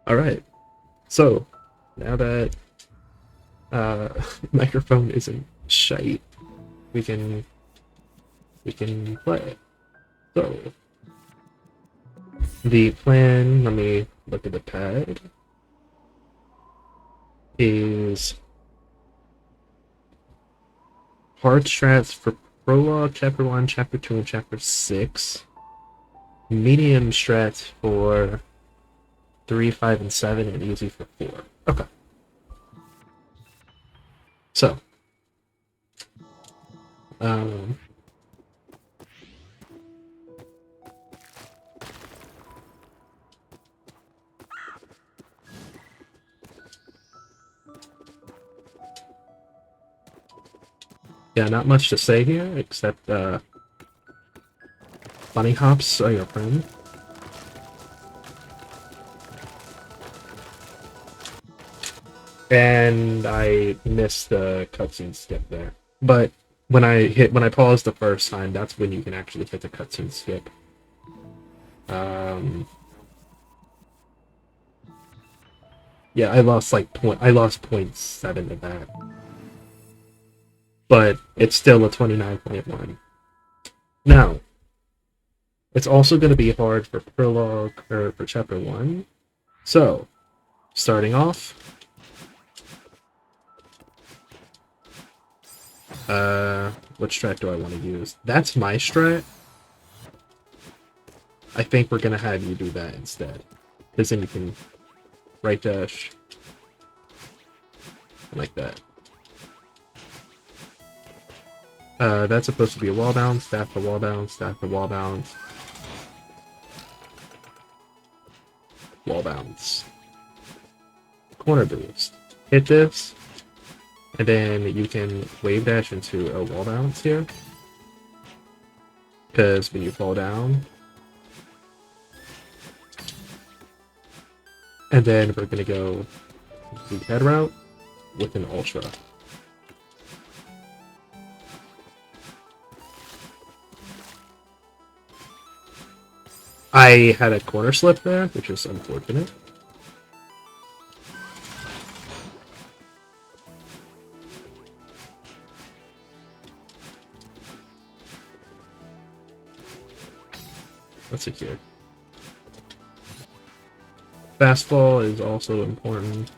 All right. So now that microphone isn't shite, we can play. So the plan. Let me look at the pad. Is hard strats for Prologue, Chapter 1, Chapter 2, and Chapter 6. Medium strats for 3, 5, and 7, and easy for 4. Okay. So, um, yeah, not much to say here, except, bunny hops are your friend. And I missed the cutscene skip there. But when I paused the first time, that's when you can actually hit the cutscene skip. Yeah, I lost I lost 0.7 of that. But it's still a 29.1. Now, it's also going to be hard for Prologue, or for Chapter 1. So, starting off, what strat do I want to use? That's my strat. I think we're going to have you do that instead. Because then you can right dash, like that. That's supposed to be a wall bounce, staff the wall bounce, staff the wall bounce. Wall bounce. Corner boost. Hit this, and then you can wave dash into a wall bounce here. Because when you fall down, and then we're gonna go the head route with an ultra. I had a corner slip there, which is unfortunate. Let's see here. Fastball is also important.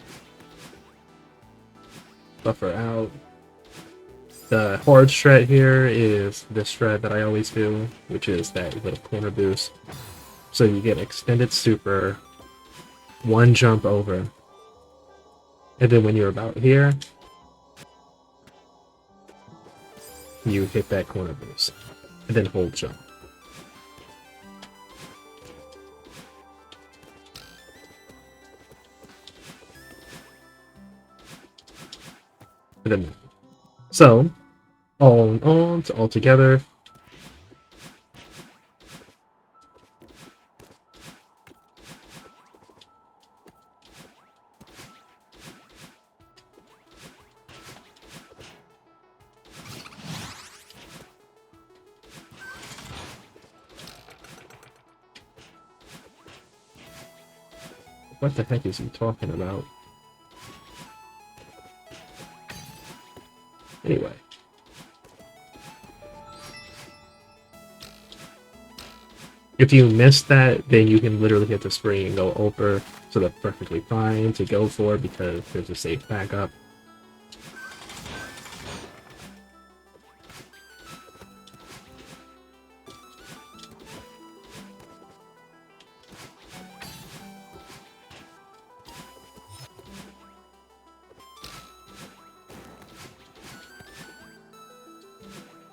Buffer out. The hard strat here is this strat that I always do, which is that little corner boost. So you get extended super, one jump over, and then when you're about here, you hit that corner boost, and then hold jump. And then, so, all together. What the heck is he talking about? Anyway. If you miss that, then you can literally hit the spring and go over, so that's perfectly fine to go for because there's a safe backup.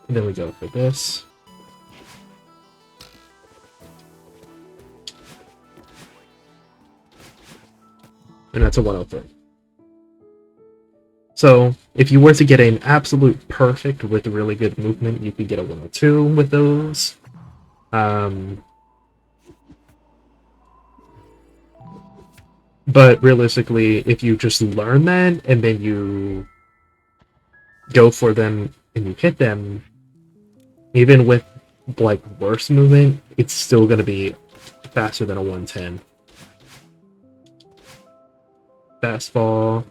And then we go for this. And that's a 103. So, if you were to get an absolute perfect with really good movement, you could get a 102 with those. But realistically, if you just learn that, and then you go for them, and you hit them, even with, like, worse movement, it's still going to be faster than a 110. fastball.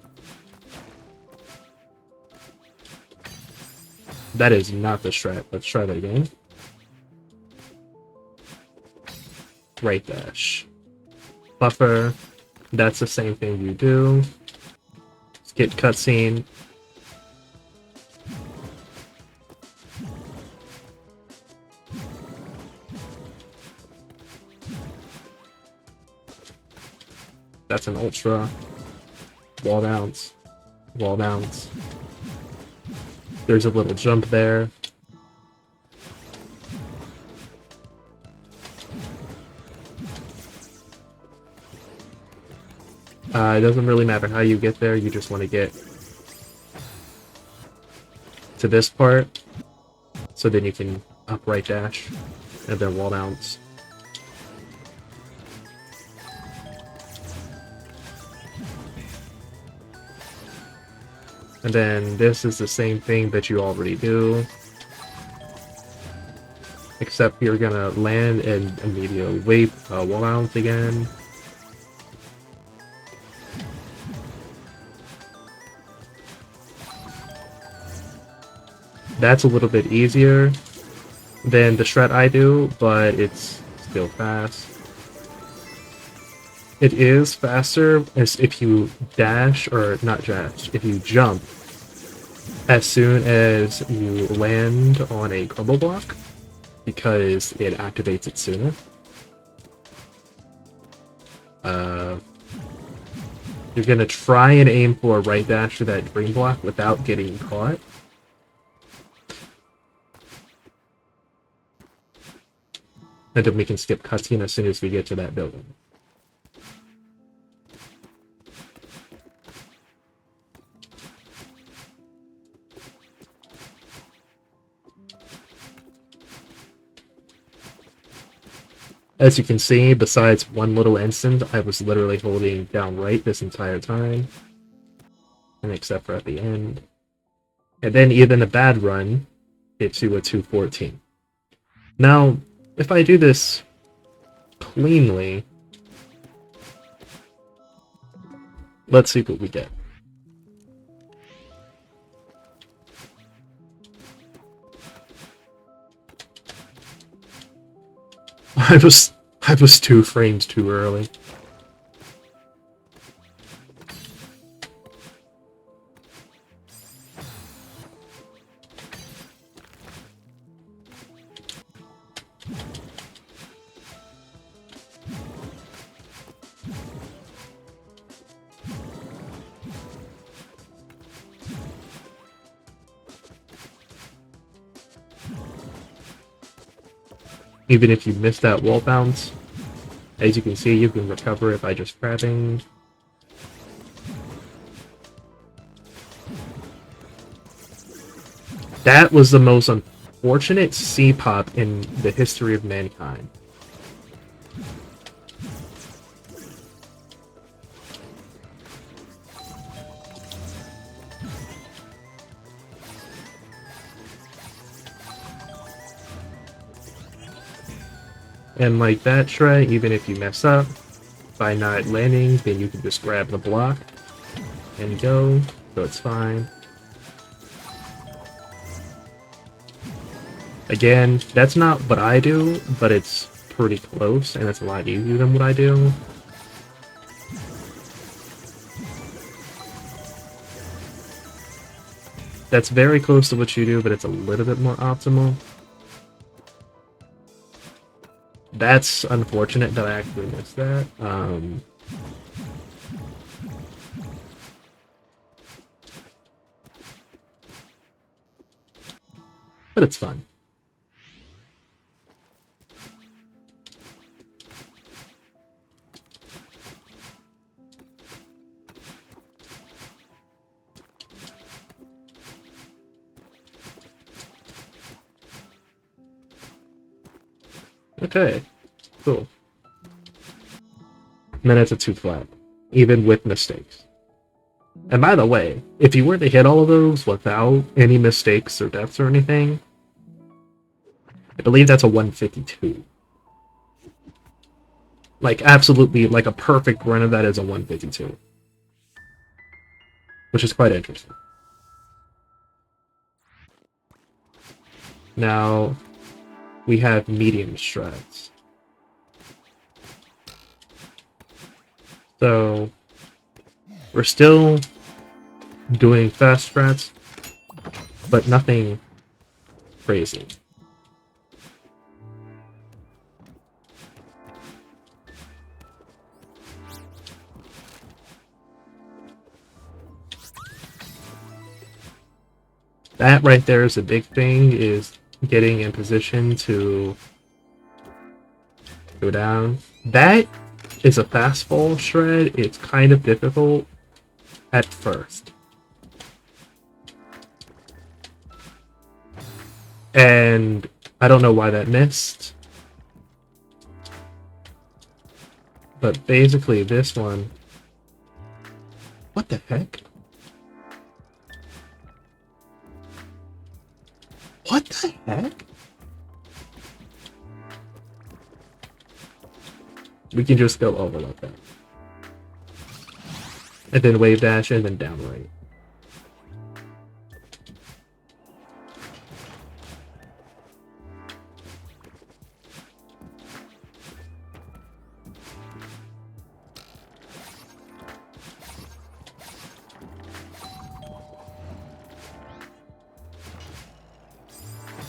That is not the strat. Let's try that again. Right dash. Buffer. That's the same thing you do. Skip cutscene. That's an ultra. Wall bounce. Wall bounce. There's a little jump there. It doesn't really matter how you get there, you just want to get to this part, so then you can upright dash, and then wall bounce. And then this is the same thing that you already do, except you're gonna land and immediately wait, wall bounce again. That's a little bit easier than the strat I do, but it's still fast. It is faster as if you dash, or not dash, if you jump as soon as you land on a crumble block, because it activates it sooner. You're gonna try and aim for a right dash to that green block without getting caught. And then we can skip cutscene as soon as we get to that building. As you can see, besides one little instant, I was literally holding down right this entire time. And except for at the end. And then even a bad run hits you a 214. Now, if I do this cleanly, let's see what we get. I was 2 frames too early. Even if you miss that wall bounce, as you can see, you can recover it by just grabbing. That was the most unfortunate C-pop in the history of mankind. And like that tray, even if you mess up by not landing, then you can just grab the block and go, so it's fine. Again, that's not what I do, but it's pretty close, and it's a lot easier than what I do. That's very close to what you do, but it's a little bit more optimal. That's unfortunate that I actually missed that. But it's fun. Okay, cool. And then it's a 2 flat, even with mistakes. And by the way, if you were to hit all of those without any mistakes or deaths or anything, I believe that's a 152. Like, absolutely, like a perfect run of that is a 152. which is quite interesting. Now, we have medium strats. So, we're still doing fast strats, but nothing crazy. That right there is a big thing, is getting in position to go down. That is a fast fall shred. It's kind of difficult at first. And I don't know why that missed. But basically this one... What the heck? What the heck? We can just go over like that. And then wave dash and then down right.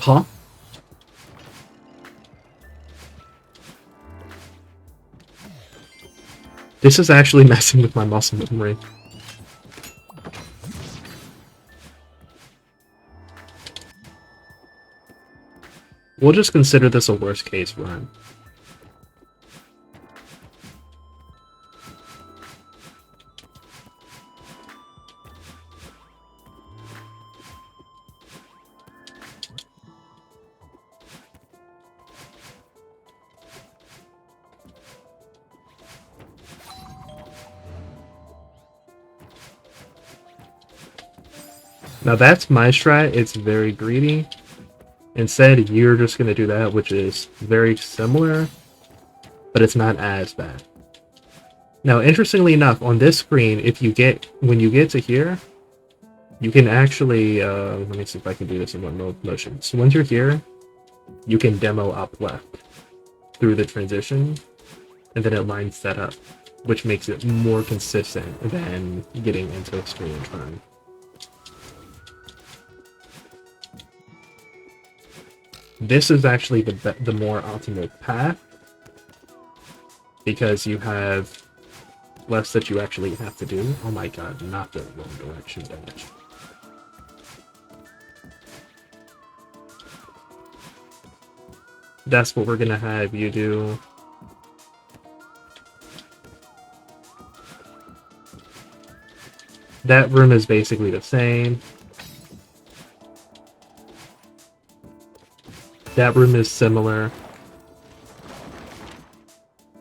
Huh? This is actually messing with my muscle memory. We'll just consider this a worst case run. Now that's my strat, it's very greedy. Instead, you're just going to do that, which is very similar, but it's not as bad. Now, interestingly enough, on this screen, when you get to here, you can actually, let me see if I can do this in one motion. So once you're here, you can demo up left through the transition, and then it lines that up, which makes it more consistent than getting into a screen and turn. This is actually the more optimal path, because you have less that you actually have to do. Oh my god, not the wrong direction dash. That's what we're gonna have you do. That room is basically the same. That room is similar.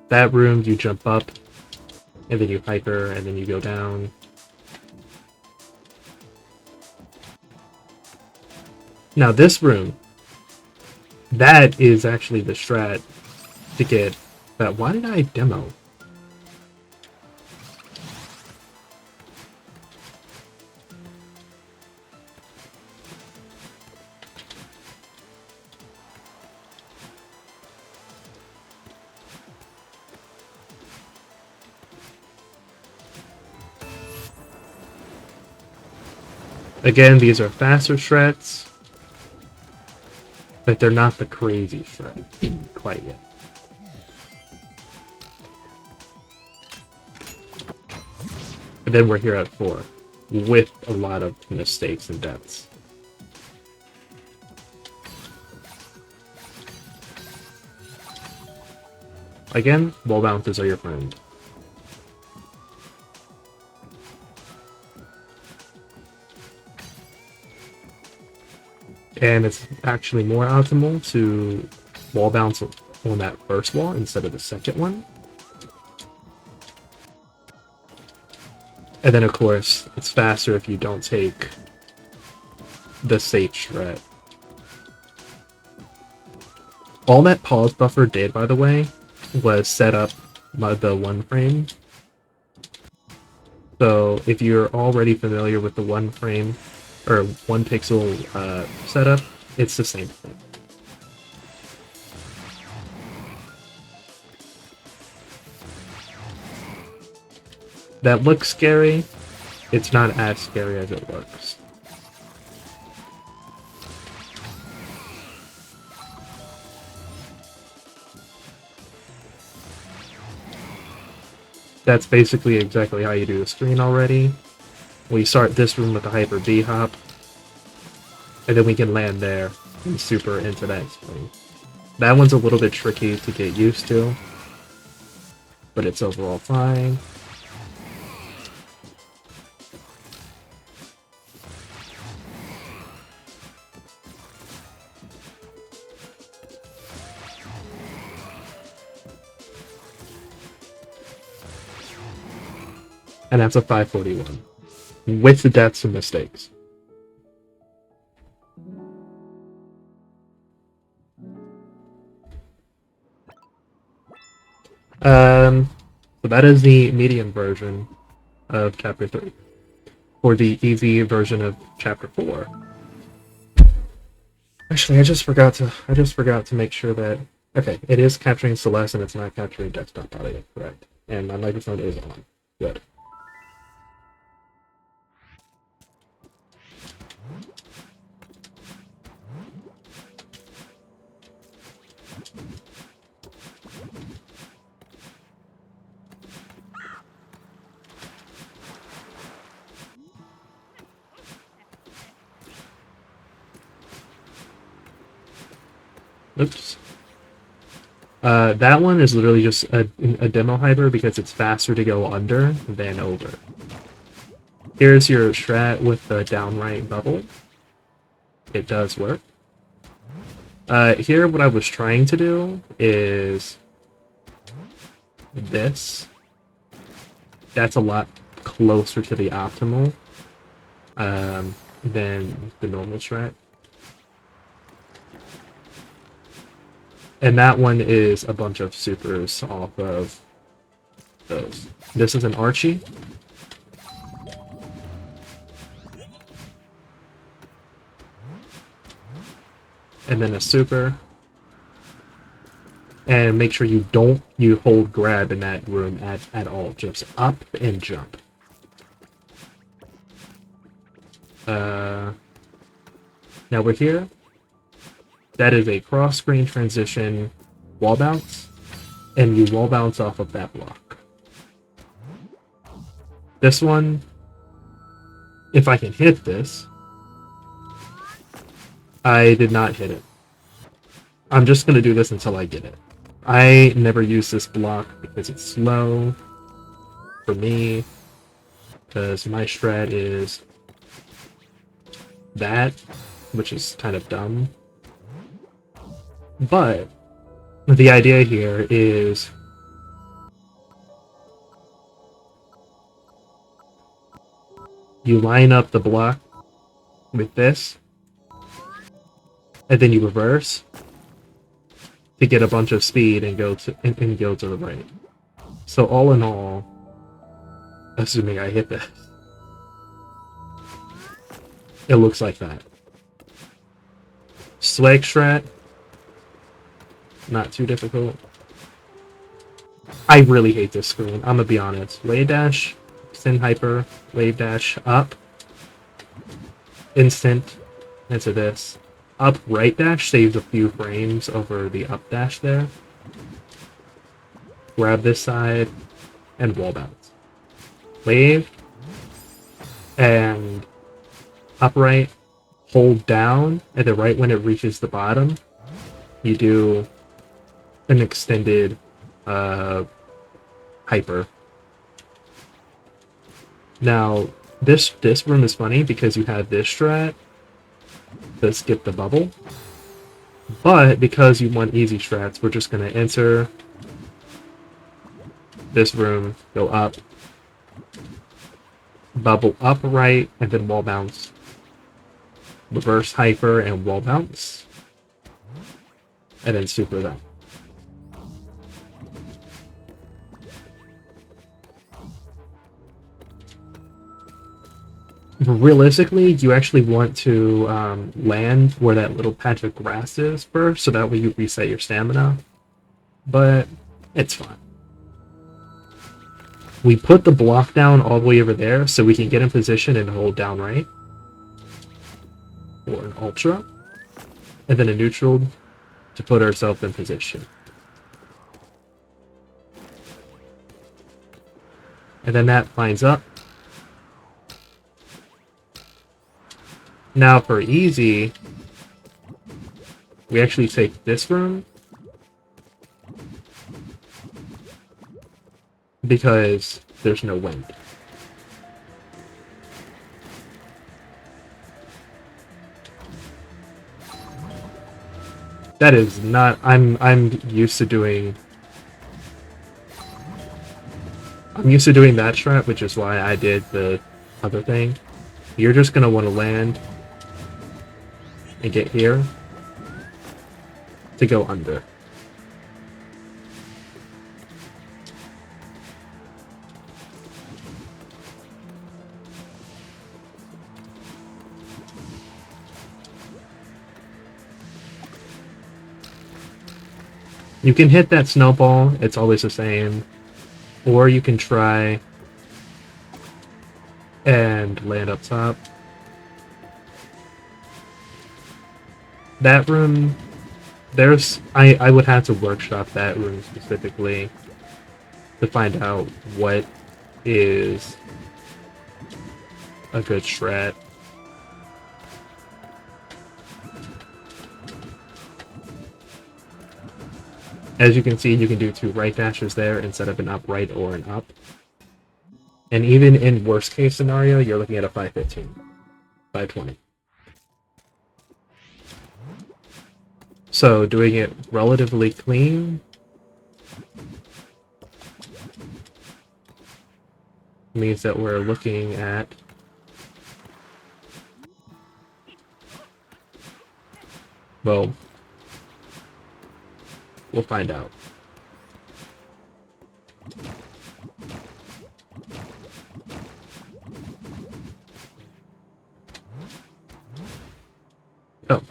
That room, you jump up, and then you hyper, and then you go down. Now this room, that is actually the strat to get that. Why did I demo? Again, these are faster strats, but they're not the crazy strat quite yet. And then we're here at 4, with a lot of mistakes and deaths. Again, wall bounces are your friend. And it's actually more optimal to wall bounce on that first wall instead of the second one. And then, of course, it's faster if you don't take the safe strat. All that pause buffer did, by the way, was set up the 1 frame. So if you're already familiar with the one frame or one pixel setup, it's the same thing. That looks scary. It's not as scary as it looks. That's basically exactly how you do the screen already. We start this room with a hyper B hop, and then we can land there and super into that screen. That one's a little bit tricky to get used to, but it's overall fine. And that's a 541, with the deaths and mistakes. So that is the medium version of Chapter 3. For the easy version of Chapter 4. Actually, I just forgot to make sure that... Okay, it is capturing Celeste and it's not capturing desktop audio, correct. And my microphone is on. Good. Oops. That one is literally just a demo hyper because it's faster to go under than over. Here's your strat with the downright bubble. It does work. Here what I was trying to do is this. That's a lot closer to the optimal than the normal strat. And that one is a bunch of supers off of those. This is an Archie. And then a super. And make sure you don't hold grab in that room at all. Just up and jump. Now we're here. That is a cross-screen transition wall bounce, and you wall bounce off of that block. This one, if I can hit this, I did not hit it. I'm just going to do this until I get it. I never use this block because it's slow for me, because my strat is that, which is kind of dumb. But the idea here is you line up the block with this, and then you reverse to get a bunch of speed and go to the right. So all in all, assuming I hit this, it looks like that. Swag strat, not too difficult. I really hate this screen, I'm gonna be honest. Wave dash, extend hyper, wave dash, up, instant, into this. Up right dash saves a few frames over the up dash there. Grab this side, and wall bounce. Wave, and upright, hold down, and then right when it reaches the bottom, you do an extended hyper. Now, this room is funny because you have this strat to skip the bubble, but because you want easy strats, we're just going to enter this room, go up, bubble up right, and then wall bounce. Reverse hyper and wall bounce. And then super that. Realistically, you actually want to land where that little patch of grass is first, so that way you reset your stamina. But it's fine. We put the block down all the way over there so we can get in position and hold down right. Or an ultra. And then a neutral to put ourselves in position. And then that lines up. Now for easy, we actually take this room because there's no wind. That is not. I'm used to doing. I'm used to doing that strat, which is why I did the other thing. You're just gonna want to land and get here to go under. You can hit that snowball, it's always the same. Or you can try and land up top. That room, I would have to workshop that room specifically to find out what is a good strat. As you can see, you can do 2 right dashes there instead of an upright or an up. And even in worst case scenario, you're looking at a 515, 520. So doing it relatively clean means that we're looking at well, we'll find out. Oh,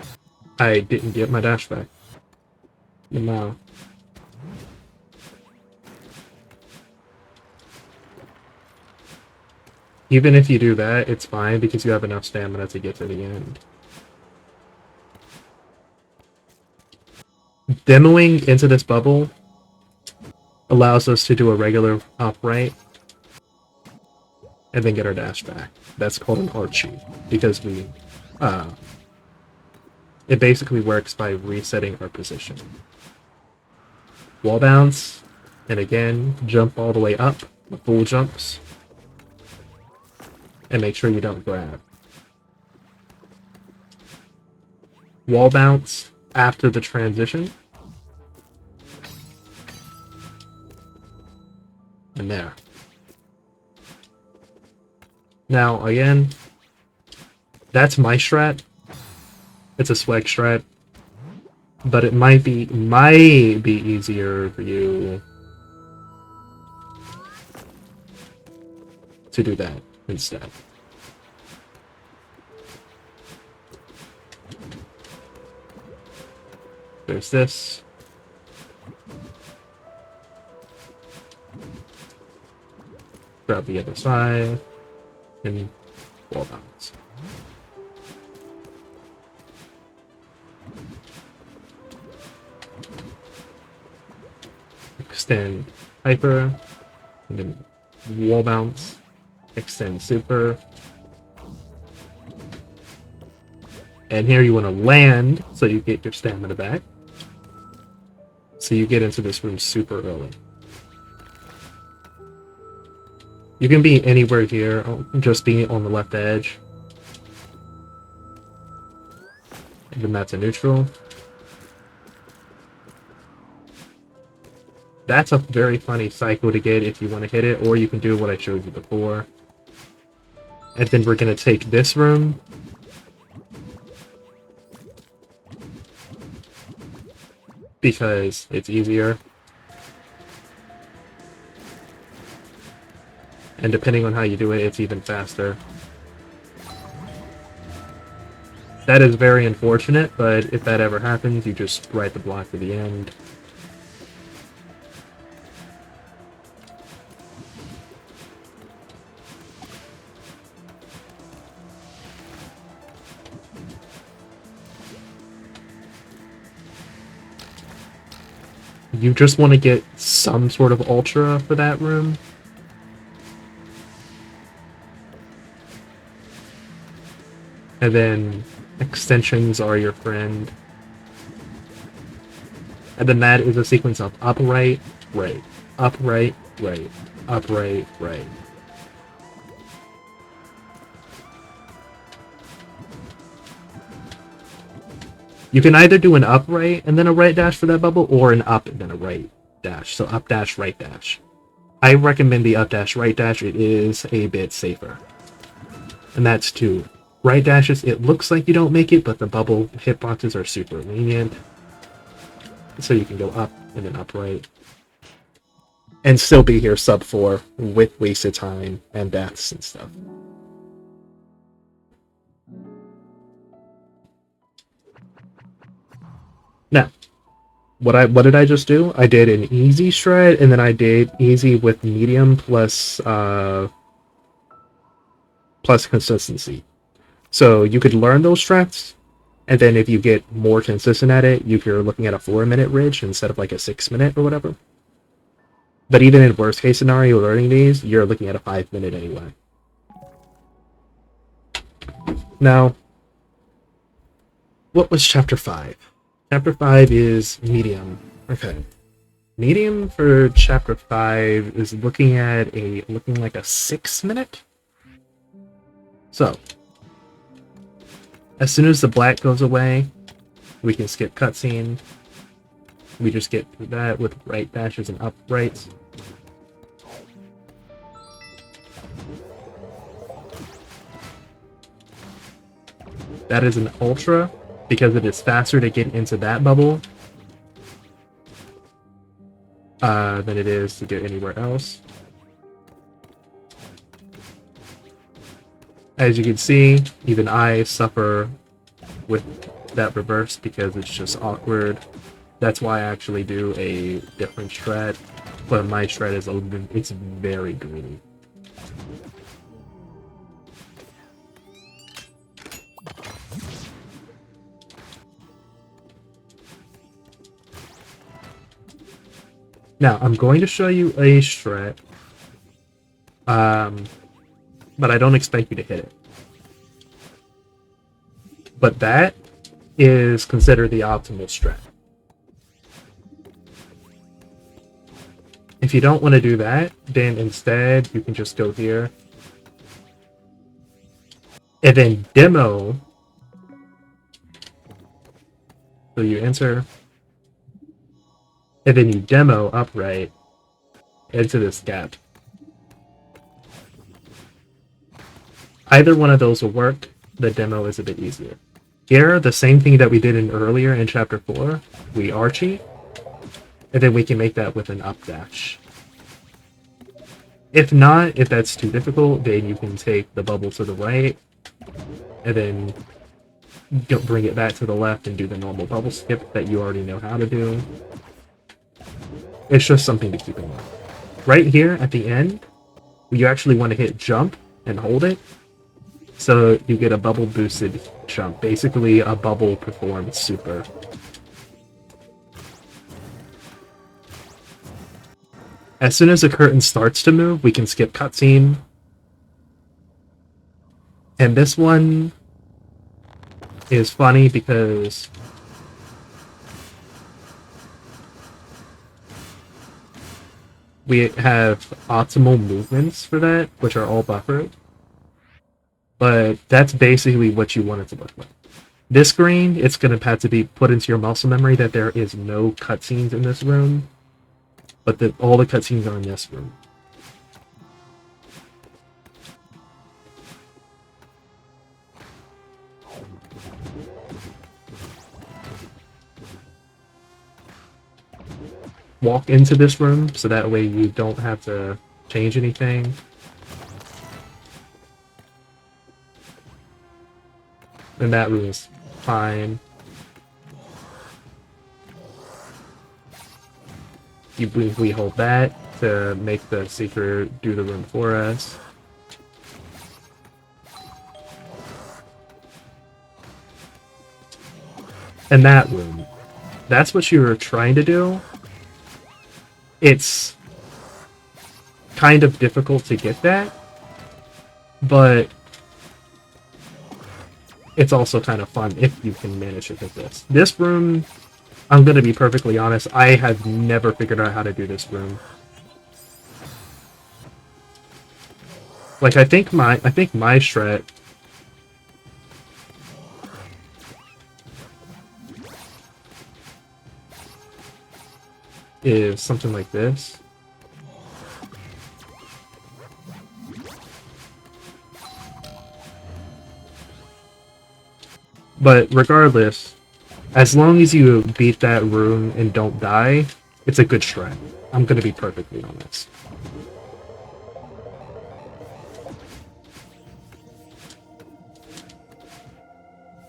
I didn't get my dash back. No. Even if you do that, it's fine because you have enough stamina to get to the end. Demoing into this bubble allows us to do a regular upright and then get our dash back. That's called an archie because we it basically works by resetting our position. Wall bounce, and again, jump all the way up, full jumps, and make sure you don't grab. Wall bounce after the transition. And there. Now, again, that's my strat. It's a swag strat. But it might be easier for you to do that instead. There's this. Grab the other side and wall bounce. Extend hyper, and then wall bounce, extend super. And here you want to land so you get your stamina back. So you get into this room super early. You can be anywhere here, just being on the left edge. And then that's a neutral. That's a very funny cycle to get if you want to hit it, or you can do what I showed you before. And then we're going to take this room. Because it's easier. And depending on how you do it, it's even faster. That is very unfortunate, but if that ever happens, you just write the block to the end. You just want to get some sort of ultra for that room. And then extensions are your friend. And then that is a sequence of upright, right, upright, right, upright, right. You can either do an upright and then a right dash for that bubble, or an up and then a right dash. So up dash, right dash. I recommend the up dash, right dash. It is a bit safer. And that's two. Right dashes, it looks like you don't make it, but the bubble hitboxes are super lenient. So you can go up and then upright. And still be here sub 4 with wasted time and deaths and stuff. Now, what did I just do? I did an easy strat, and then I did easy with medium plus consistency. So you could learn those strats, and then if you get more consistent at it, you're looking at a 4-minute ridge instead of like a 6-minute or whatever. But even in worst case scenario learning these, you're looking at a 5-minute anyway. Now, what was chapter 5? Chapter 5 is medium. Okay. Medium for chapter 5 is looking like a 6-minute. So, as soon as the black goes away, we can skip cutscene. We just get through that with right dashes and uprights. That is an ultra, because it is faster to get into that bubble than it is to get anywhere else. As you can see, even I suffer with that reverse because it's just awkward. That's why I actually do a different strat, but my strat is it's very greedy. Now, I'm going to show you a strat, but I don't expect you to hit it. But that is considered the optimal strat. If you don't want to do that, then instead you can just go here and then demo. So you enter, and then you demo upright into this gap. Either one of those will work. The demo is a bit easier. Here, the same thing that we did earlier in chapter 4, we Archie, and then we can make that with an up dash. If not, if that's too difficult, then you can take the bubble to the right, and then bring it back to the left and do the normal bubble skip that you already know how to do. It's just something to keep in mind. Right here at the end, you actually want to hit jump and hold it, so you get a bubble boosted jump, basically a bubble performed super. As soon as the curtain starts to move, we can skip cutscene. And this one is funny because we have optimal movements for that, which are all buffered. But that's basically what you want it to look like. This screen, it's going to have to be put into your muscle memory that there is no cutscenes in this room, but that all the cutscenes are in this room. Walk into this room, so that way you don't have to change anything. And that room is fine. We hold that to make the Seeker do the room for us. And that room, that's what you were trying to do. It's kind of difficult to get that, but it's also kind of fun if you can manage to get this. This room, I'm gonna be perfectly honest, I have never figured out how to do this room. Like I think my strat is something like this. But regardless, as long as you beat that room and don't die, it's a good strat. I'm gonna be perfectly honest.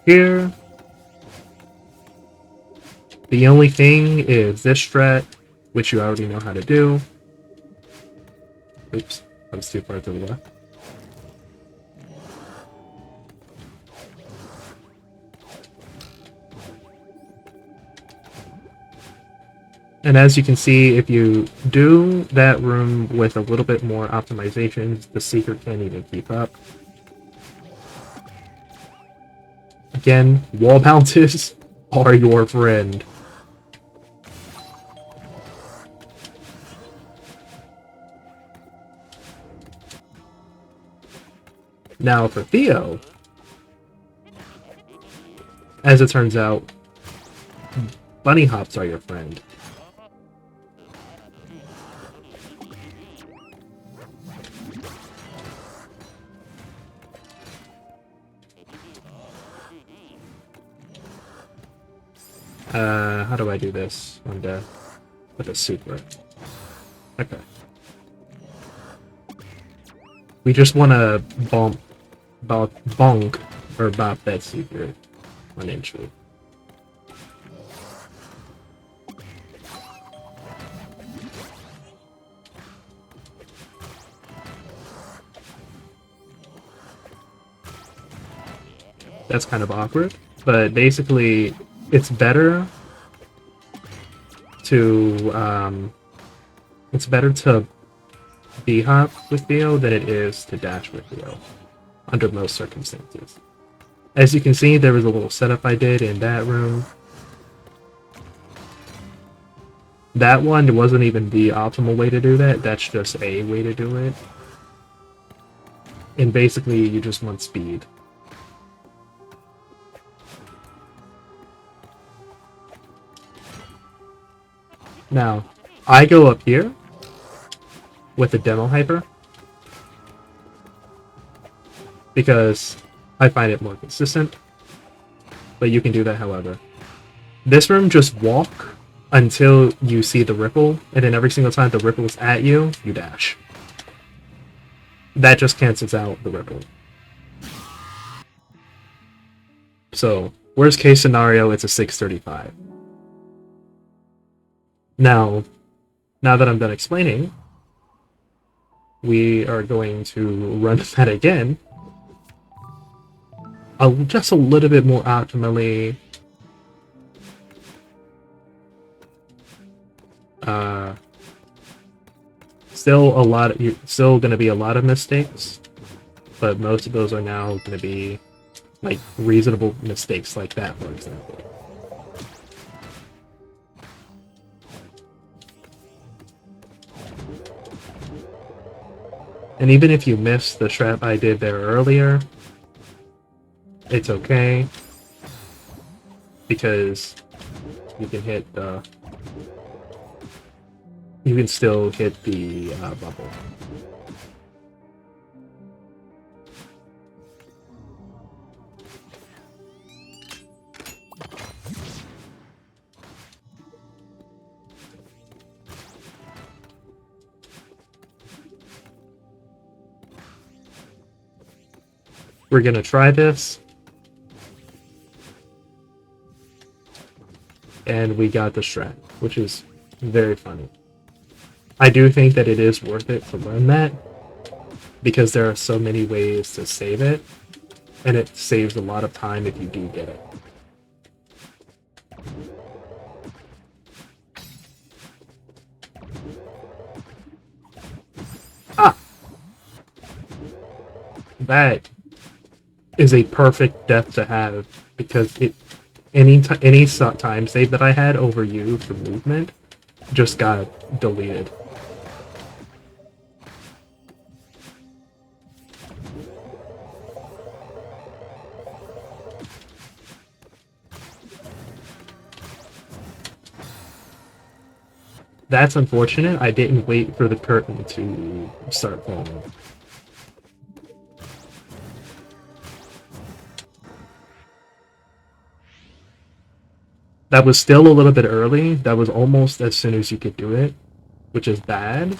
Here, the only thing is this strat, which you already know how to do. Oops, I was too far to the left. And as you can see, if you do that room with a little bit more optimizations, the Seeker can't even keep up. Again, wall bounces are your friend. Now for Theo, as it turns out, bunny hops are your friend. How do I do this with a super? Okay. We just want to bonk or bop that secret on entry. That's kind of awkward, but basically it's better to B-hop with Theo than it is to dash with Theo, under most circumstances. As you can see, there was a little setup I did in that room. That one wasn't even the optimal way to do that, that's just a way to do it. And basically, you just want speed. Now, I go up here with the demo hyper because I find it more consistent, but you can do that however. This room, just walk until you see the ripple, and then every single time the ripple is at you, you dash. That just cancels out the ripple. So, worst case scenario, it's a 635. Now that I'm done explaining, we are going to run that again. Just a little bit more optimally. Still going to be a lot of mistakes, but most of those are now going to be like reasonable mistakes, like that, for example. And even if you miss the strat I did there earlier, it's okay, because you can hit the... You can still hit the bubble. We're gonna try this. and we got the strat, which is very funny. I do think that it is worth it to learn that, because there are so many ways to save it, and it saves a lot of time if you do get it. Ah! That is a perfect death to have, because any time save that I had over you for movement just got deleted. That's unfortunate. I didn't wait for the curtain to start falling. That was still a little bit early. That was almost as soon as you could do it, which is bad.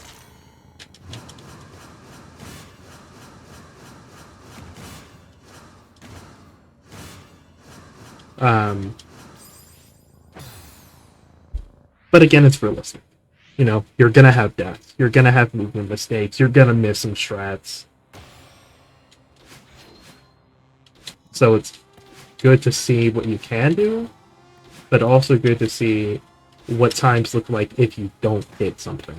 But again, it's realistic. You know, you're gonna have death. You're gonna have movement mistakes. You're gonna miss some strats. So it's good to see what you can do, but also good to see what times look like if you don't hit something.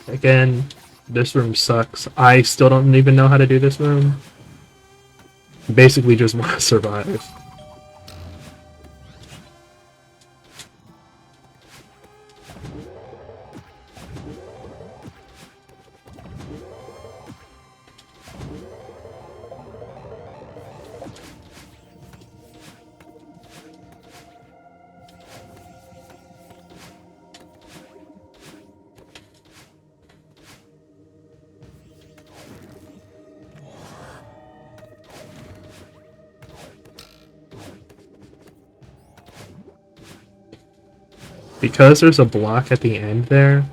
Again, this room sucks. I still don't even know how to do this room. Basically just want to survive. Because there's a block at the end there,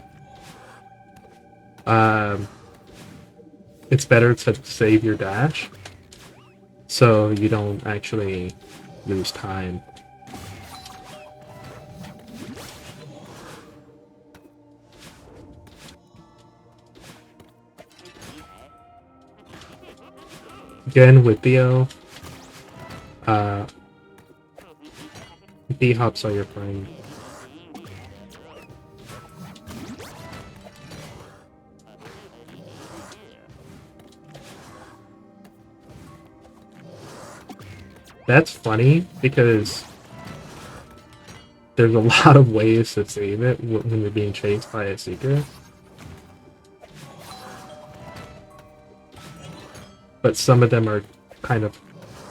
it's better to save your dash so you don't actually lose time. Again, with Theo, D-hops are your friend. That's funny because there's a lot of ways to save it when you're being chased by a secret. But some of them are kind of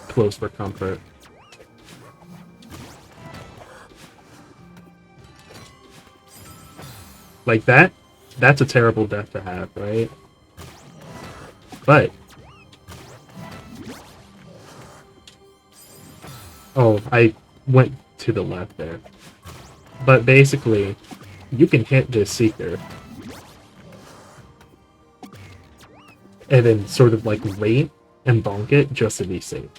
close for comfort. Like that's a terrible death to have, right? But oh, I went to the left there. But basically, you can hit this seeker and then sort of like wait and bonk it just to be safe.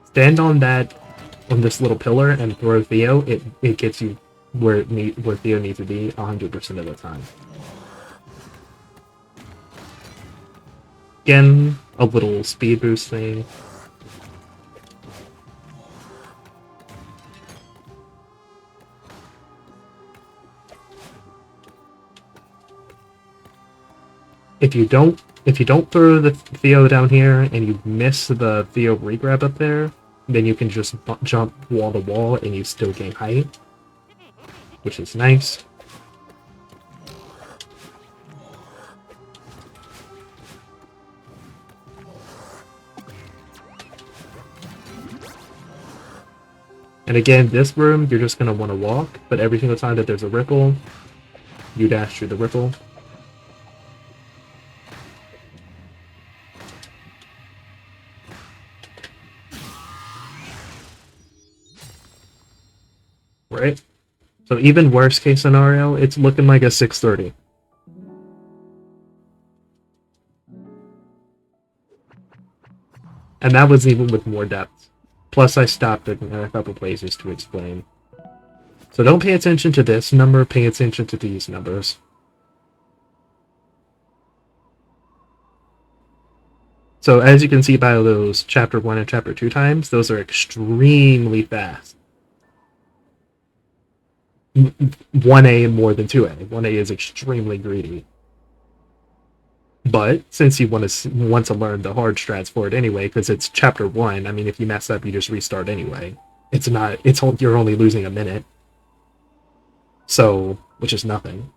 Stand on this little pillar and throw Theo. It gets you where Theo needs to be 100% of the time. Again, a little speed boost thing. If you don't if you don't throw the Theo down here and you miss the Theo regrab up there, then you can just jump wall to wall and you still gain height, which is nice. And again, this room, you're just going to want to walk, but every single time that there's a ripple, you dash through the ripple. Right? So even worst case scenario, it's looking like a 630. And that was even with more depth. Plus I stopped it in a couple places to explain. So don't pay attention to this number, pay attention to these numbers. So as you can see by those chapter 1 and chapter 2 times, those are extremely fast. 1A more than 2A. 1A is extremely greedy. But since you want to learn the hard strats for it anyway, because it's chapter 1, I mean, if you mess up, you just restart anyway. You're only losing a minute. So, which is nothing.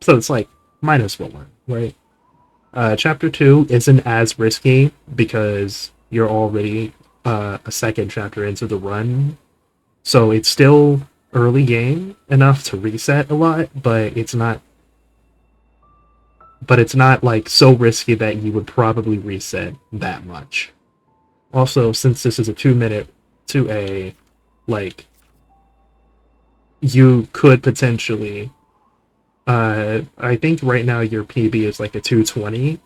So it's like, might as well learn, right? Chapter 2 isn't as risky because you're already a second chapter into the run. So it's still early game enough to reset a lot, but it's not like so risky that you would probably reset that much. Also, since this is a 2-minute 2A, like, you could potentially I think right now your PB is like a 220.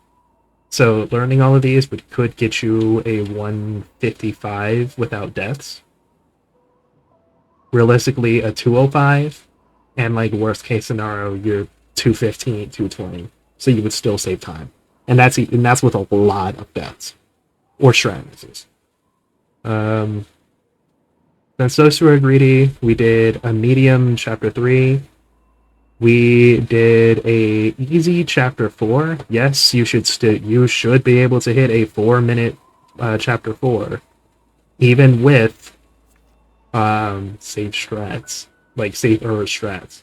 So learning all of these could get you a 155 without deaths. Realistically, a 205, and like worst case scenario, you're 215, 220. So you would still save time, and that's with a lot of deaths or strategies. Since those two are greedy, we did a medium chapter 3. We did a easy chapter 4. Yes, you should be able to hit a 4-minute chapter 4, even with safe strats, like safe error strats.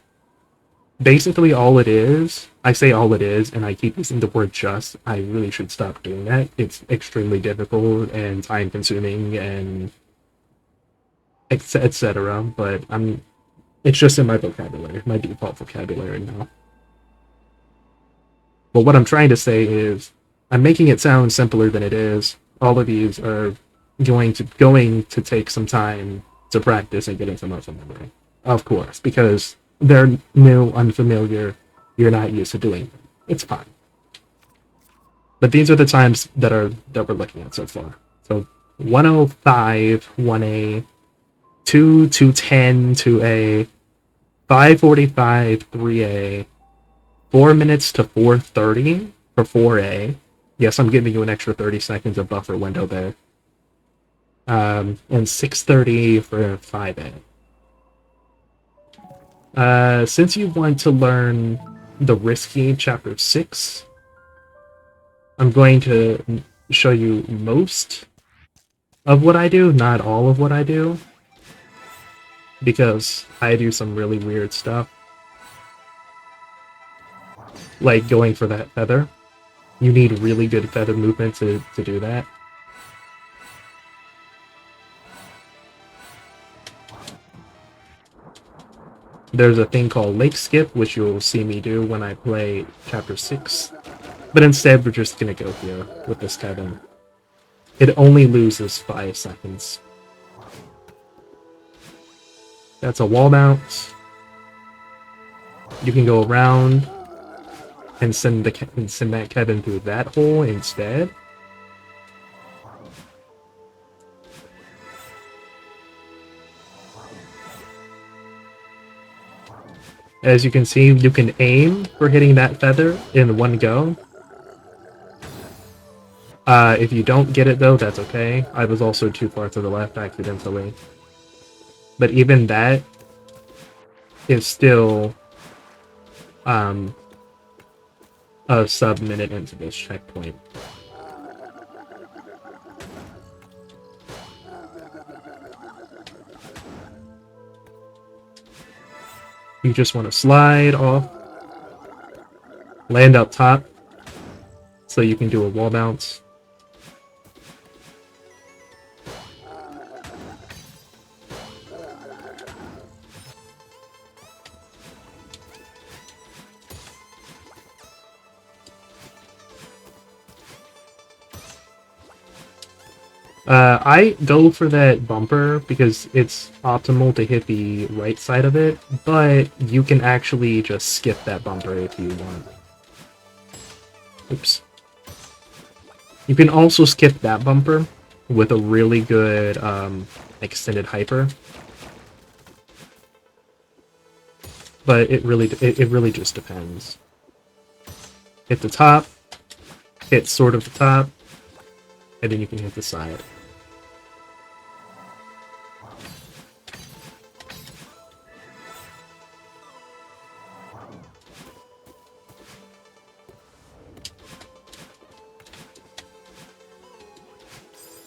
Basically, all it is, I say all it is, and I keep using the word just. I really should stop doing that. It's extremely difficult and time-consuming and etc. But it's just in my vocabulary, my default vocabulary now. But what I'm trying to say is, I'm making it sound simpler than it is. All of these are going to take some time to practice and get into muscle memory, of course, because they're new, unfamiliar. You're not used to doing them. It's fine. But these are the times that we're looking at so far. So 105, 1A, 210, 2A, 545, 3A, 4 minutes to 4:30 for 4A. Yes, I'm giving you an extra 30 seconds of buffer window there. And 6:30 for 5A. Since you want to learn the risky chapter 6, I'm going to show you most of what I do, not all of what I do, because I do some really weird stuff. Like going for that feather. You need really good feather movement to do that. There's a thing called Lake Skip, which you'll see me do when I play Chapter 6. But instead, we're just gonna go here with this Kevin. It only loses 5 seconds. That's a wall bounce. You can go around and send that Kevin through that hole instead. As you can see, you can aim for hitting that feather in one go. If you don't get it though, that's okay. I was also too far to the left accidentally. But even that is still a sub-minute into this checkpoint. You just want to slide off, land up top, so you can do a wall bounce. I go for that bumper because it's optimal to hit the right side of it, but you can actually just skip that bumper if you want. Oops. You can also skip that bumper with a really good extended hyper. But it really just depends. Hit the top, hit sort of the top, and then you can hit the side.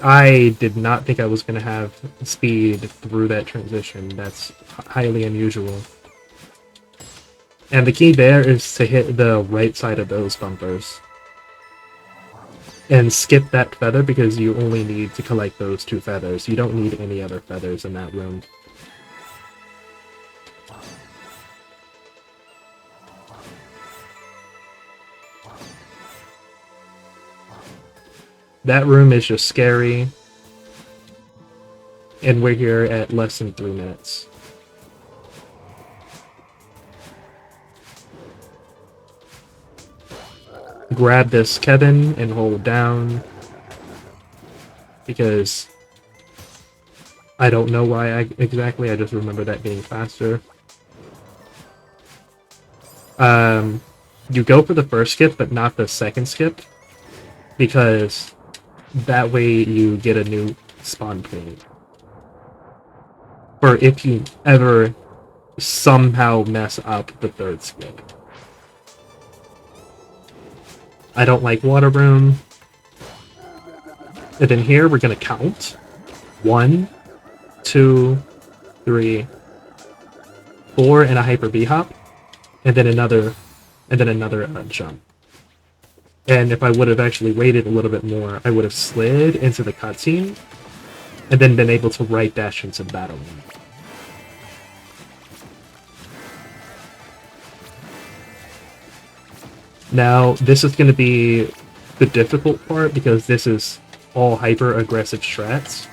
I did not think I was going to have speed through that transition. That's highly unusual. And the key there is to hit the right side of those bumpers. And skip that feather because you only need to collect those 2 feathers. You don't need any other feathers in that room. That room is just scary. And we're here at less than 3 minutes. Grab this Kevin and hold down. Because I don't know why exactly, I just remember that being faster. You go for the first skip, but not the second skip. Because that way you get a new spawn point. Or if you ever somehow mess up the third skip. I don't like water room. And then here we're gonna count. 1, 2, 3, 4, and a hyper B hop, and then another jump. And if I would have actually waited a little bit more, I would have slid into the cutscene, and then been able to right dash into the battle room. Now, this is going to be the difficult part because this is all hyper-aggressive strats.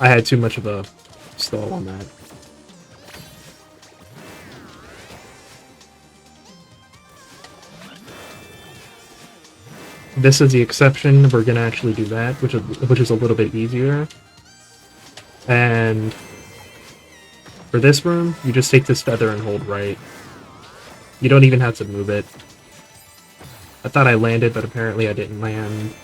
I had too much of a stall on that. This is the exception. We're gonna actually do that, which is a little bit easier. And for this room, you just take this feather and hold right. You don't even have to move it. I thought I landed, but apparently I didn't land.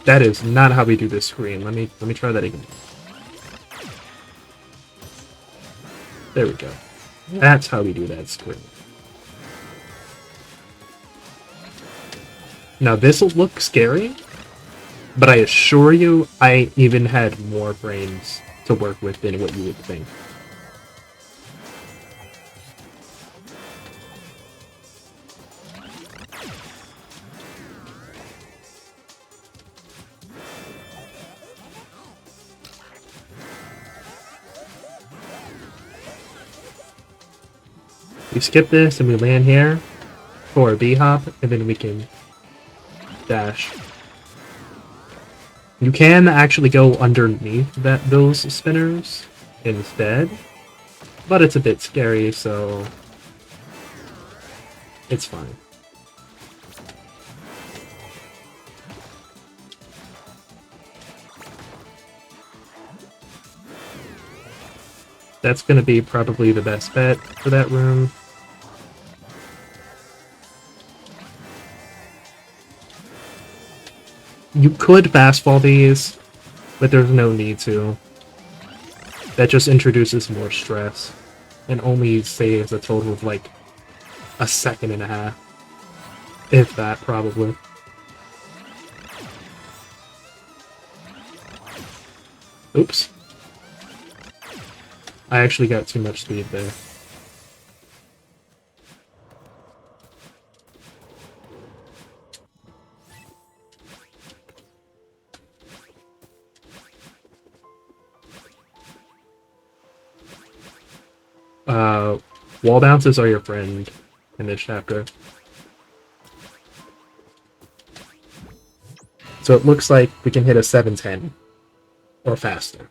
That is not how we do this screen. Let me try that again. There we go. That's how we do that screen. Now this'll look scary, but I assure you I even had more frames to work with than what you would think. We skip this and we land here for a B hop, and then we can dash. You can actually go underneath those spinners instead, but it's a bit scary, so it's fine. That's going to be probably the best bet for that room. You could fastball these, but there's no need to. That just introduces more stress, and only saves a total of like a second and a half. If that, probably. Oops. I actually got too much speed there. Wall bounces are your friend in this chapter. So it looks like we can hit a 710 or faster.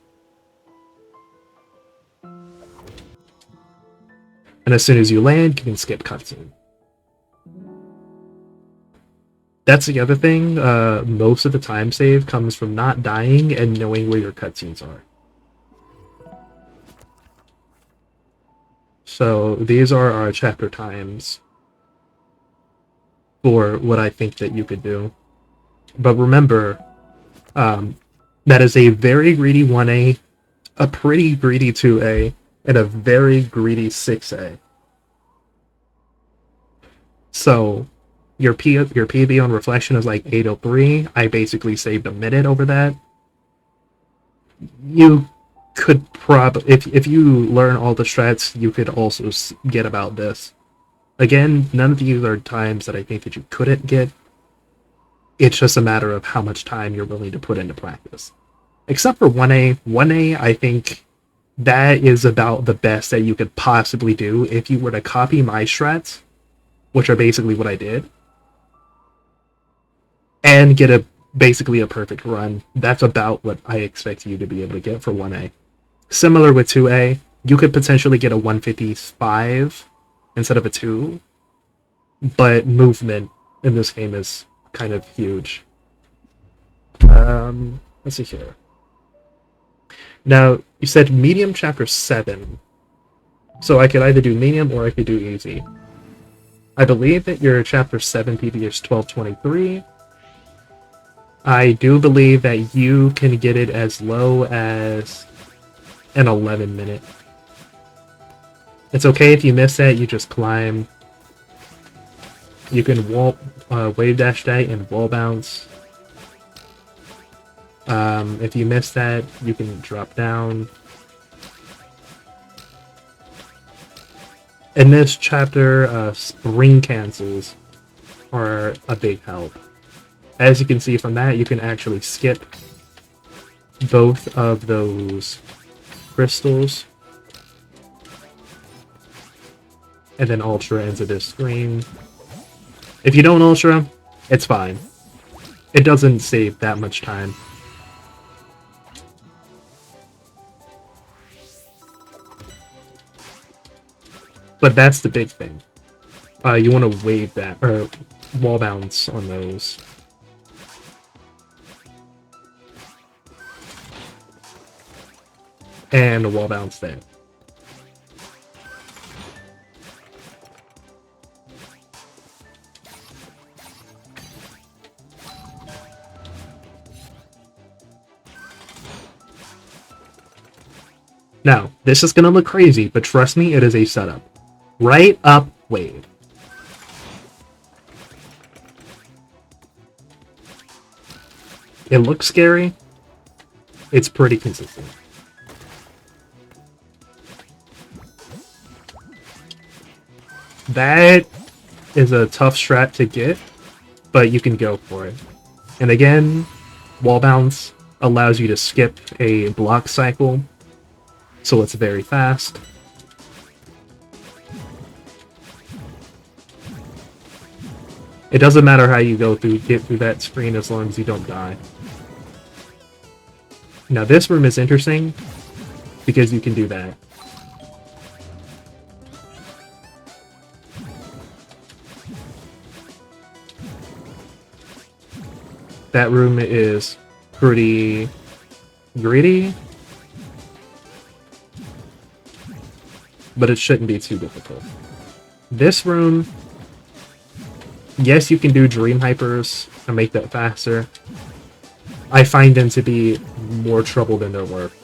And as soon as you land, you can skip cutscene. That's the other thing. Most of the time save comes from not dying and knowing where your cutscenes are. So these are our chapter times for what I think that you could do. But remember, that is a very greedy 1A, a pretty greedy 2A, and a very greedy 6A. So your PB on reflection is like 803. I basically saved a minute over that. You could if you learn all the strats, you could also get about this. Again, none of these are times that I think that you couldn't get. It's just a matter of how much time you're willing to put into practice. Except for 1A. 1A, I think that is about the best that you could possibly do if you were to copy my strats, which are basically what I did, and get basically a perfect run. That's about what I expect you to be able to get for 1A. Similar with 2A, you could potentially get a 155 instead of a 2, but movement in this game is kind of huge. Let's see here. Now, you said medium chapter 7, so I could either do medium or I could do easy. I believe that your chapter 7 PB is 1223. I do believe that you can get it as low as an 11 minute. It's okay if you miss that, you just climb. You can wave dash that and wall bounce. If you miss that, you can drop down. In this chapter, spring cancels are a big help. As you can see from that, you can actually skip both of those crystals. And then Ultra ends of this screen. If you don't Ultra, it's fine. It doesn't save that much time. But that's the big thing. You want to wave that, or wall bounce on those. And a wall bounce there. Now, this is going to look crazy, but trust me, it is a setup. Right up wave. It looks scary. It's pretty consistent. That is a tough strat to get, but you can go for it. And again, wall bounce allows you to skip a block cycle, so it's very fast. It doesn't matter how you get through that screen as long as you don't die. Now this room is interesting because you can do that. That room is pretty greedy, but it shouldn't be too difficult. This room, yes, you can do dream hypers and make that faster. I find them to be more trouble than they're worth.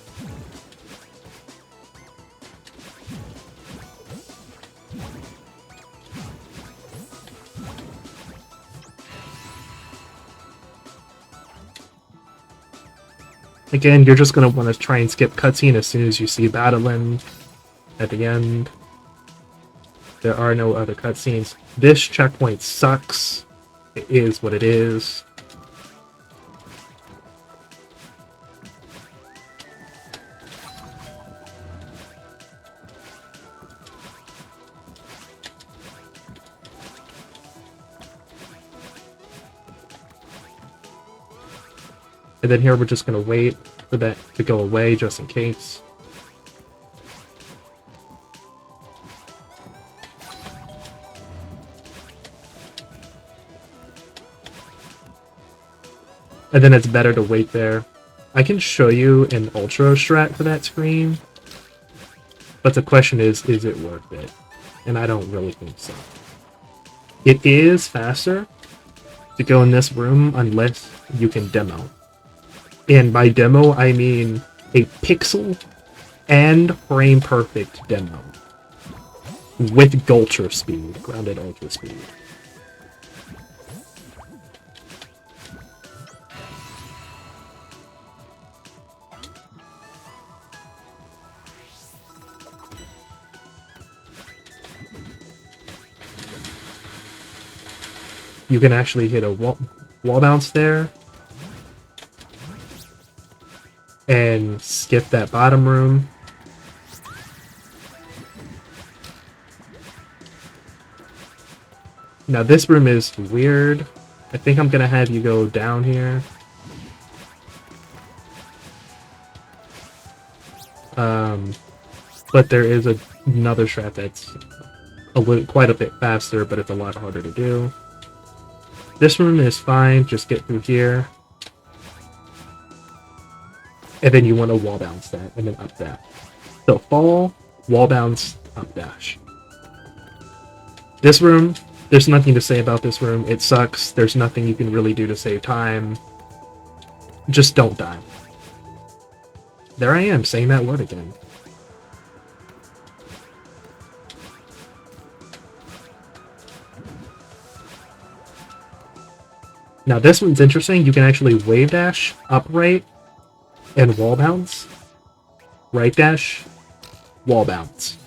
Again, you're just going to want to try and skip cutscene as soon as you see battling at the end. There are no other cutscenes. This checkpoint sucks. It is what it is. And then here we're just going to wait for that to go away just in case. And then it's better to wait there. I can show you an ultra strat for that screen, but the question is it worth it? And I don't really think so. It is faster to go in this room unless you can demo. And by demo, I mean a pixel and frame perfect demo with ultra speed, grounded ultra speed. You can actually hit a wall bounce there and skip that bottom room. Now this room is weird. I think I'm gonna have you go down here. But there is another strat that's quite a bit faster, but it's a lot harder to do. This room is fine, just get through here. And then you want to wall bounce that, and then up that. So fall, wall bounce, up dash. This room, there's nothing to say about this room. It sucks. There's nothing you can really do to save time. Just don't die. There I am, saying that word again. Now this one's interesting. You can actually wave dash, upright, and wall bounce. Right dash, wall bounce.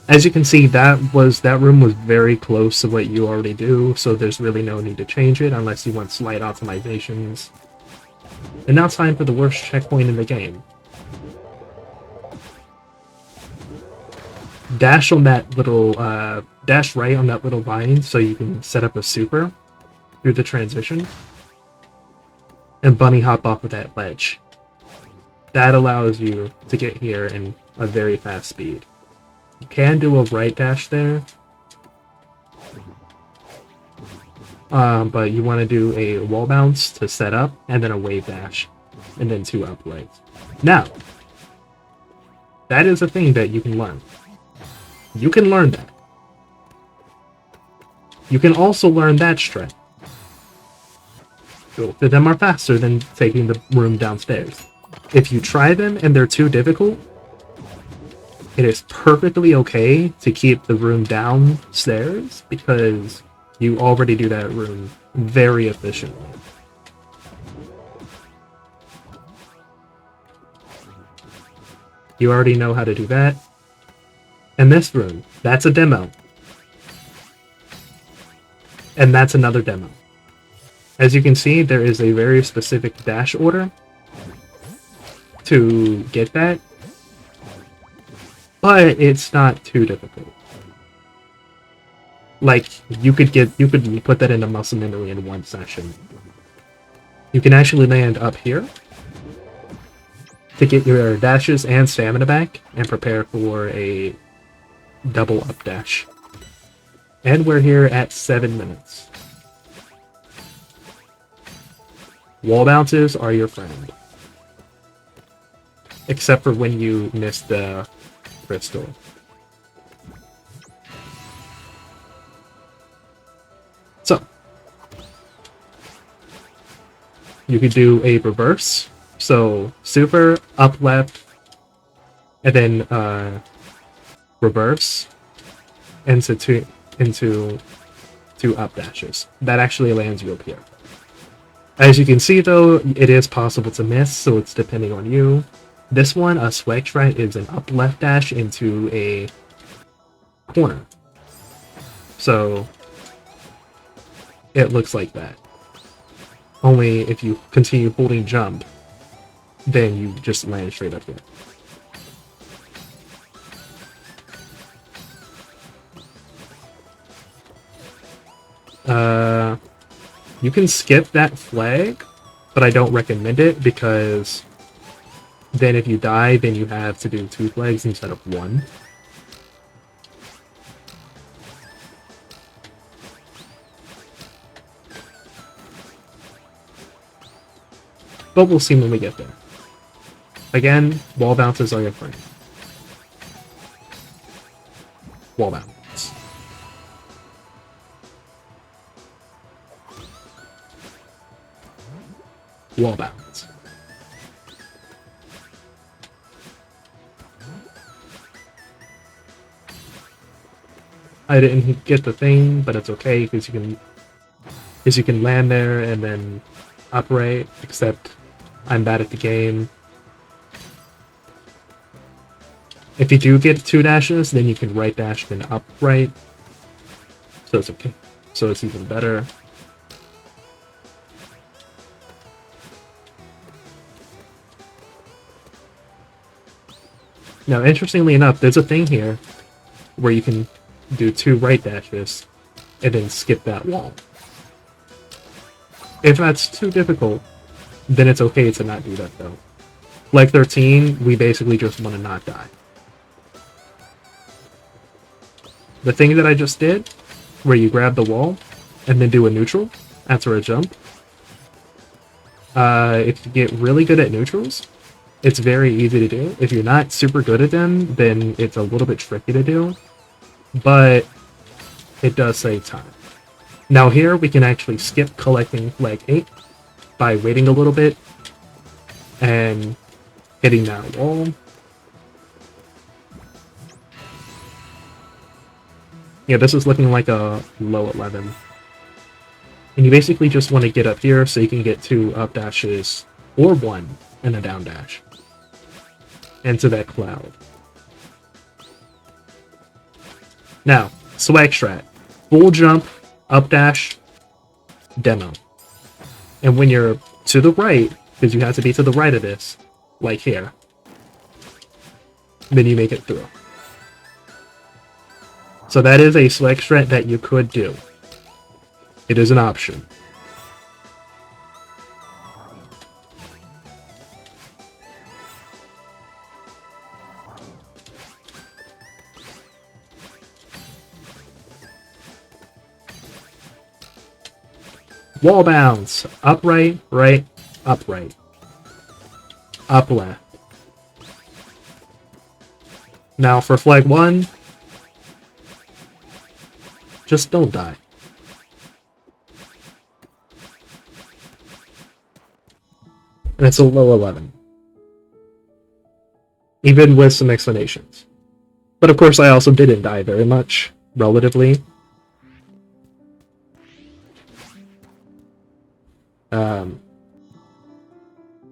As you can see, that room was very close to what you already do, so there's really no need to change it unless you want slight optimizations. And now time for the worst checkpoint in the game. Dash on that little, dash right on that little vine so you can set up a super through the transition. And bunny hop off of that ledge. That allows you to get here in a very fast speed. You can do a right dash there, but you want to do a wall bounce to set up, and then a wave dash, and then 2 uprights. Now, that is a thing that you can learn. You can learn that. You can also learn that strat. Both of them are faster than taking the room downstairs. If you try them and they're too difficult, it is perfectly okay to keep the room downstairs because you already do that room very efficiently. You already know how to do that. And this room, that's a demo. And that's another demo. As you can see, there is a very specific dash order to get that, but it's not too difficult. Like, you could put that into muscle memory in one session. You can actually land up here to get your dashes and stamina back and prepare for a double up dash. And we're here at 7 minutes. Wall bounces are your friend. Except for when you miss the crystal. So, you could do a reverse. So, super, up left, and then reverse into two up dashes. That actually lands you up here. As you can see though, it is possible to miss, so it's depending on you. This one, a swag strat, is an up left dash into a corner. So it looks like that. Only if you continue holding jump, then you just land straight up here. You can skip that flag, but I don't recommend it because then if you die, then you have to do 2 flags instead of 1. But we'll see when we get there. Again, wall bounces are your friend. Wall bounce. Wall bounce. I didn't get the thing, but it's okay because you can land there and then upright, except I'm bad at the game. If you do get 2 dashes, then you can right dash then upright. So it's okay. So it's even better. Now, interestingly enough, there's a thing here where you can do 2 right dashes and then skip that wall. If that's too difficult, then it's okay to not do that though. Like 13, we basically just want to not die. The thing that I just did, where you grab the wall and then do a neutral after a jump, if you get really good at neutrals, it's very easy to do. If you're not super good at them, then it's a little bit tricky to do, but it does save time. Now here, we can actually skip collecting flag 8 by waiting a little bit and hitting that wall. Yeah, this is looking like a low 11. And you basically just want to get up here so you can get 2 up dashes or 1 and a down dash into that cloud. Now, swag strat. Full jump, up dash, demo. And when you're to the right, because you have to be to the right of this, like here, then you make it through. So that is a swag strat that you could do. It is an option. Wall bounce. Upright, right, upright. Up left. Now for flag 1, just don't die. And it's a low 11. Even with some explanations. But of course I also didn't die very much, relatively.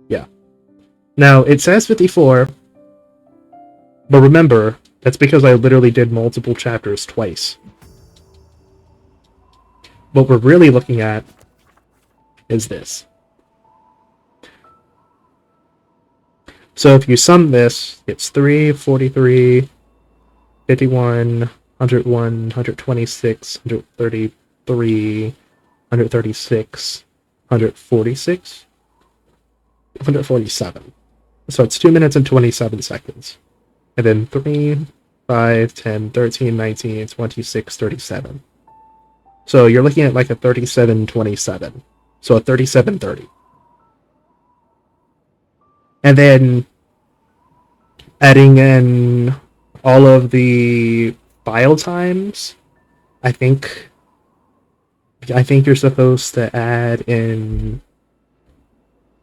Yeah. Now, it says 54, but remember, that's because I literally did multiple chapters twice. what we're really looking at is this. So if you sum this, it's 3, 43, 51, 101, 126, 133, 136, 146, 147. So it's 2 minutes and 27 seconds. And then 3, 5, 10, 13, 19, 26, 37. So you're looking at like a 37-27. So a 37-30. And then adding in all of the file times, I think you're supposed to add in,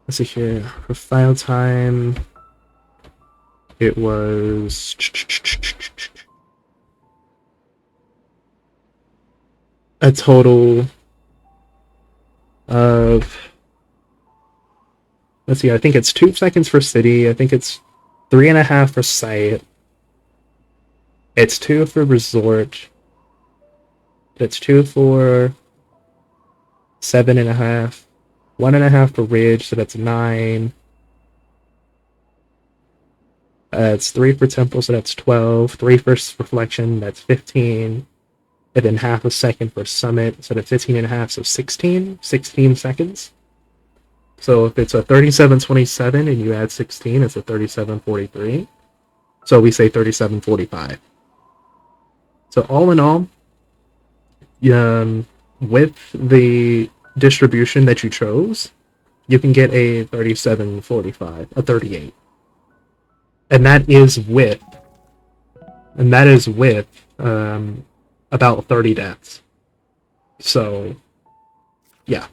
let's see here, for file time, it was a total of, let's see, I think it's 2 seconds for city, I think it's 3.5 for site, it's 2 for resort, it's 2 for 7.5, 1.5 for ridge, so that's 9. It's 3 for temple, so that's 12. 3 for reflection, that's 15. And then half a second for summit, so that's 15.5, so 16 seconds. So if it's a 37-27 and you add 16, it's a 37-43. So we say 37-45. So all in all, with the distribution that you chose, you can get a 37-45, a 38. And that is with about 30 deaths. So, yeah.